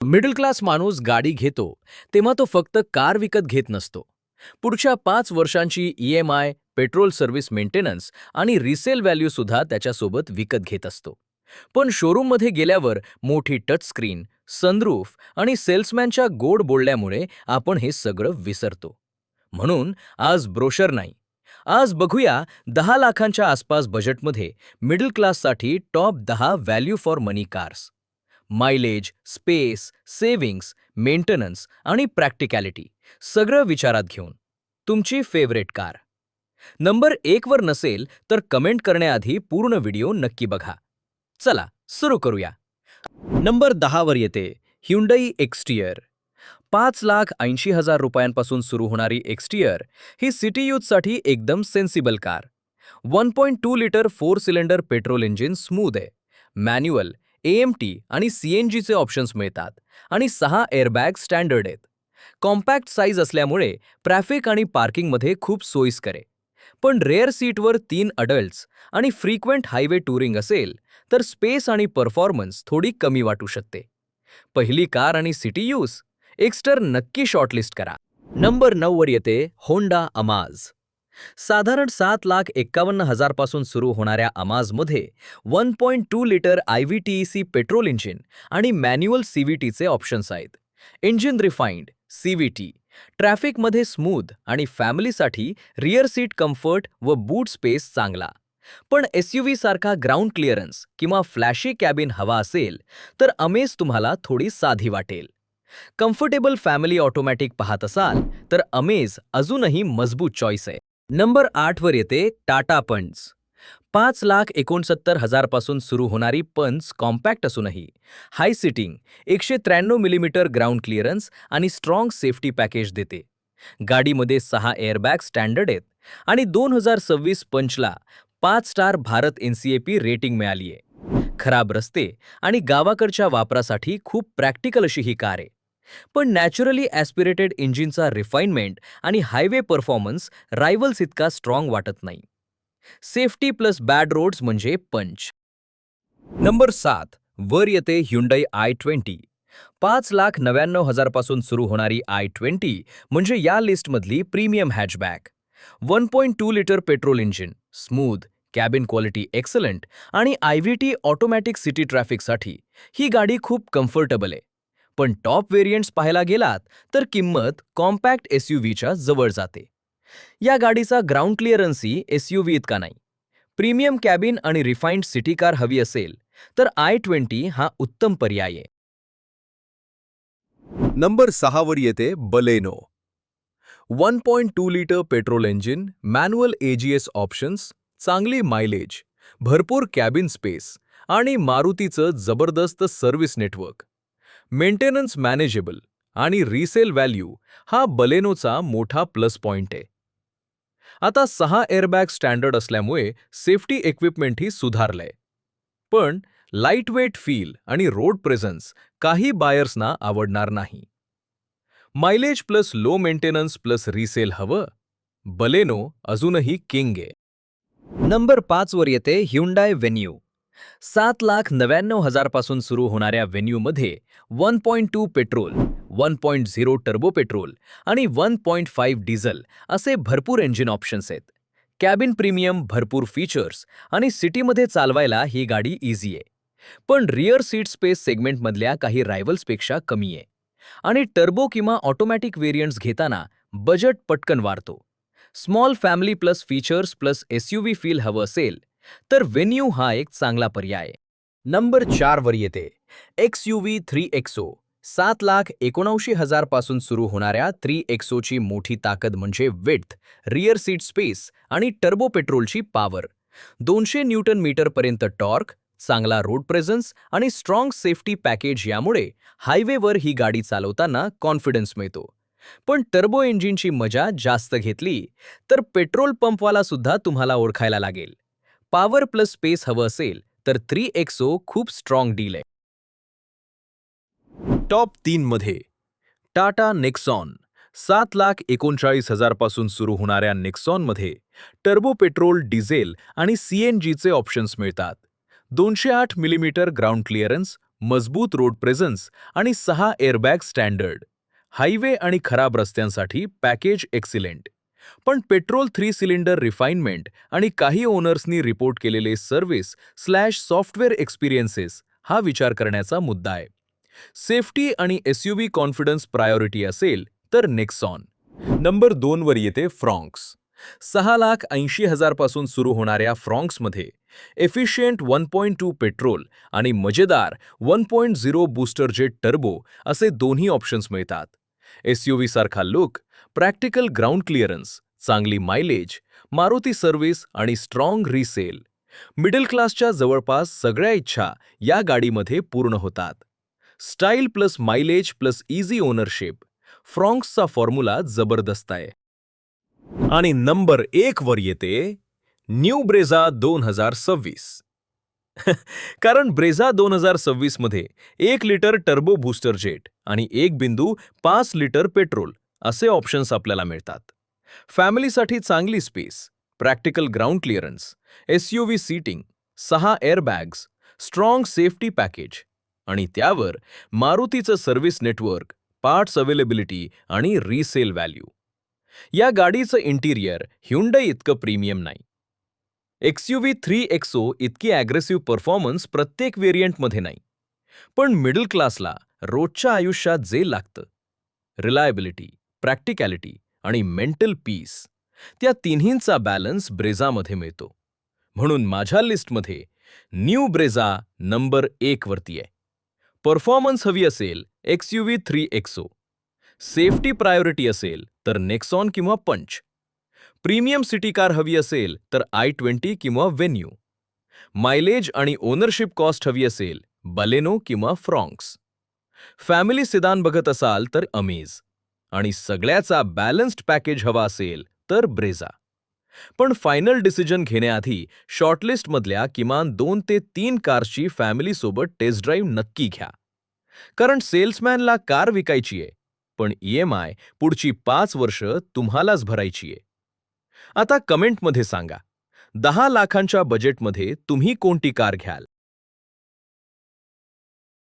Middle class माणूस गाडी घेतो तेव्हा तो फक्त कार विकत घेत नसतो. पुढच्या 5 वर्षांची EMI, पेट्रोल सर्व्हिस मेंटेनन्स आणि रिसेल व्हॅल्यू सुद्धा त्याच्यासोबत विकत घेत असतो. पण शोरूममध्ये गेल्यावर मोठी टच स्क्रीन, सनरूफ आणि सेल्समॅनच्या गोड बोलण्यामुळे आपण हे सगळं विसरतो. म्हणून आज ब्रोशर नाही. आज बघूया 10 लाखांच्या आसपास बजेटमध्ये मिडल क्लाससाठी top 10 value for money cars. Mileage, space, savings, maintenance आणि प्रॅक्टिकॅलिटी सगळं विचारात घेऊन तुमची फेवरेट कार नंबर 1 वर नसेल तर कमेंट करण्याआधी पूर्ण व्हिडिओ नक्की बघा. चला सुरू करूया. नंबर 10 वर येते ह्युंडई एक्सटियर. 5,80,000 रुपयांपासून सुरू होणारी एक्सटियर ही सिटी यूथसाठी एकदम sensible car. 1.2 litre 4 cylinder petrol engine smooth आहे. मॅन्युअल, AMT आणि CNGचे ऑप्शन्स मिळतात आणि 6 एअरबॅग स्टँडर्ड आहेत. कॉम्पॅक्ट साईज असल्यामुळे ट्रॅफिक आणि पार्किंगमध्ये खूप सोयीस्कर आहे. पण रेअर सीटवर 3 अडल्ट्स आणि फ्रिक्वेंट हायवे टूरिंग असेल तर स्पेस आणि परफॉर्मन्स थोडी कमी वाटू शकते. पहिली कार आणि सिटी यूज एक्स्टर नक्की शॉर्टलिस्ट करा. नंबर 9 वर येते होंडा अमाज. साधारण 7,51,000 पासून सुरू होणाऱ्या अमाजमध्ये 1.2 लिटर IVTEC पेट्रोल इंजिन आणि मॅन्युअल CVTचे ऑप्शन्स आहेत. इंजिन रिफाइंड CVT, ट्रॅफिकमध्ये स्मूथ आणि फॅमिलीसाठी रिअर सीट कम्फर्ट व बूट स्पेस चांगला. पण SUV सारखा ग्राउंड क्लिअरन्स किंवा फ्लॅशी कॅबिन हवा असेल तर अमेज तुम्हाला थोडी साधी वाटेल. कम्फर्टेबल फॅमिली ऑटोमॅटिक पाहत असाल तर अमेज अजूनही मजबूत चॉईस आहे. नंबर 8 वर येते टाटा पंच. 5,69,000 पासून सुरू होणारी पंच कॉम्पॅक्ट असूनही हाय सिटिंग, 193 मिलीमीटर ग्राउंड क्लिअरन्स आणि स्ट्रॉंग सेफ्टी पॅकेज देते. गाडीमध्ये 6 एअरबॅग स्टँडर्ड आहेत आणि 2026 पंचला 5 स्टार भारत NCAP रेटिंग मिळाली आहे. खराब रस्ते आणि गावाकडच्या वापरासाठी खूप प्रॅक्टिकल अशी ही कार आहे. पण नॅचरली ॲस्पिरेटेड इंजिनचा रिफाइनमेंट आणि हायवे परफॉर्मन्स रायव्हल्स इतका स्ट्रॉंग वाटत नाही. सेफ्टी प्लस बॅड रोड्स म्हणजे पंच. नंबर 7 वर येते ह्युंडई i20. 5,99,000 पासून सुरू होणारी i20 म्हणजे या लिस्टमधली premium hatchback. 1.2 litre petrol engine, smooth, cabin quality excellent आणि IVT ऑटोमॅटिक सिटी ट्रॅफिकसाठी ही गाडी खूप कम्फर्टेबल आहे. पण टॉप व्हेरियंट्स पाहायला गेलात तर किंमत कॉम्पॅक्ट SUVच्या जवळ जाते. या गाडीचा ग्राउंड क्लिअरन्सही SUV इतका नाही. प्रीमियम कॅबिन आणि रिफाइंड सिटी कार हवी असेल तर i20 हा उत्तम पर्याय आहे. नंबर 6 वर येते Baleno. 1.2 litre petrol engine, manual AGS options, चांगली मायलेज, भरपूर कॅबिन स्पेस आणि मारुतीचं जबरदस्त सर्व्हिस नेटवर्क. मेंटेनन्स मॅनेजेबल आणि रिसेल व्हॅल्यू हा बलेनोचा मोठा प्लस पॉइंट आहे. आता 6 एअरबॅग स्टँडर्ड असल्यामुळे सेफ्टी इक्विपमेंटही सुधारलंय. पण लाईटवेट फील आणि रोड प्रेझन्स काही बायर्सना आवडणार नाही. Mileage plus low maintenance plus resale हवं? बलेनो अजूनही किंग आहे. नंबर 5 वर येते ह्युंडाय व्हेन्यू. 7,99,000 पासून सुरू होणाऱ्या व्हेन्यूमध्ये 1.2 पेट्रोल, 1.0 टर्बो पेट्रोल आणि 1.5 डिझेल असे भरपूर इंजिन ऑप्शन्स आहेत. कॅबिन प्रीमियम, भरपूर फीचर्स आणि सिटीमध्ये चालवायला ही गाडी इझी आहे. पण रिअर सीट स्पेस सेगमेंटमधल्या काही रायव्हल्सपेक्षा कमी आहे आणि टर्बो किंवा ऑटोमॅटिक व्हेरियंट्स घेताना बजेट पटकन वाढतो. Small family plus features plus SUV feel हवं असेल तर व्हेन्यू हा एक चांगला पर्याय आहे. नंबर 4 वर येते XUV 3XO. 7,79,000 पासून सुरू होणाऱ्या 3XOची मोठी ताकद म्हणजे विड्थ, रिअर सीट स्पेस आणि टर्बो पेट्रोलची पॉवर. 200 न्यूटन मीटर पर्यंत टॉर्क, चांगला रोड प्रेझन्स आणि स्ट्रॉंग सेफ्टी पॅकेज यामुळे हायवेवर ही गाडी चालवताना कॉन्फिडन्स मिळतो. पण टर्बो इंजिनची मजा जास्त घेतली तर पेट्रोल पंपवाला सुद्धा तुम्हाला ओळखायला लागेल. पॉवर प्लस स्पेस हवं असेल तर 3XO खूप स्ट्रॉंग डील आहे. टॉप 3 मध्ये टाटा नेक्सॉन. 7,39,000 पासून सुरू होणाऱ्या नेक्सॉनमध्ये टर्बो पेट्रोल, डिझेल आणि CNGचे ऑप्शन्स मिळतात. 208 मिलीमीटर ग्राउंड क्लिअरन्स, मजबूत रोड प्रेझन्स आणि 6 एअरबॅग स्टँडर्ड. हायवे आणि खराब रस्त्यांसाठी पॅकेज एक्सिलेंट. पण पेट्रोल 3 सिलेंडर रिफाइनमेंट आणि काही ओनर्सनी रिपोर्ट केलेले सर्व्हिस/सॉफ्टवेअर एक्सपिरियन्सेस हा विचार करण्याचा मुद्दा आहे. सेफ्टी आणि एसयूव्ही कॉन्फिडन्स प्रायोरिटी असेल तर नेक्सॉन. नंबर 2 वर येते फ्रॉन्क्स. 6,80,000 पासून सुरू होणाऱ्या फ्रॉन्क्समध्ये एफिशियंट 1.2 पेट्रोल आणि मजेदार 1.0 बूस्टर जेट टर्बो असे दोन्ही ऑप्शन्स मिळतात. एसयूव्ही सारखा लुक, प्रॅक्टिकल ग्राउंड क्लिअरन्स, चांगली मायलेज, मारुती सर्व्हिस आणि स्ट्रॉंग रिसेल. मिडल क्लासच्या जवळपास सगळ्या इच्छा या गाडीमध्ये पूर्ण होतात. Style plus mileage plus easy ownership. फ्रॉन्क्सचा फॉर्म्युला जबरदस्त आहे. आणि नंबर 1 वर येते न्यू ब्रेझा 2026. कारण ब्रेझा 2026 मध्ये 1 लिटर टर्बो बूस्टर जेट आणि 1.5 लिटर पेट्रोल असे ऑप्शन्स आपल्याला मिळतात. फॅमिलीसाठी चांगली space, practical ground clearance, SUV seating, 6 airbags, strong safety package आणि त्यावर मारुतीचं सर्व्हिस नेटवर्क, पार्ट्स अवेलेबिलिटी आणि रिसेल व्हॅल्यू. या गाडीचं इंटिरियर ह्युंडई इतकं प्रीमियम नाही. एक्सयूव्ही 3XO इतकी ॲग्रेसिव्ह परफॉर्मन्स प्रत्येक व्हेरियंटमध्ये नाही. पण मिडल क्लासला रोजच्या आयुष्यात जे लागतं, रिलायबिलिटी, प्रॅक्टिकॅलिटी आणि मेंटल पीस, त्या तिन्हींचा बॅलन्स ब्रेझामध्ये मिळतो. म्हणून माझ्या लिस्टमध्ये न्यू ब्रेझा नंबर 1 वरती आहे. परफॉर्मन्स हवी असेल एक्सयूव्ही 3XO. सेफ्टी प्रायोरिटी असेल तर नेक्सॉन किंवा पंच. प्रीमियम सिटी कार हवी असेल तर i20 किंवा व्हेन्यू. मायलेज आणि ओनरशिप कॉस्ट हवी असेल बलेनो किंवा फ्रॉन्क्स. फॅमिली सिदान बघत असाल तर अमेज. आणि सगळ्याचा बॅलन्स्ड पॅकेज हवा असेल तर ब्रेझा. पण फायनल डिसिजन घेण्याआधी शॉर्टलिस्टमधल्या किमान 2 ते 3 कारची फॅमिलीसोबत टेस्ट ड्राईव्ह नक्की घ्या. कारण सेल्समॅनला कार विकायची आहे, पण EMI पुढची 5 वर्ष तुम्हालाच भरायची आहे. आता कमेंटमध्ये सांगा, 10 लाखांच्या बजेटमध्ये तुम्ही कोणती कार घ्याल?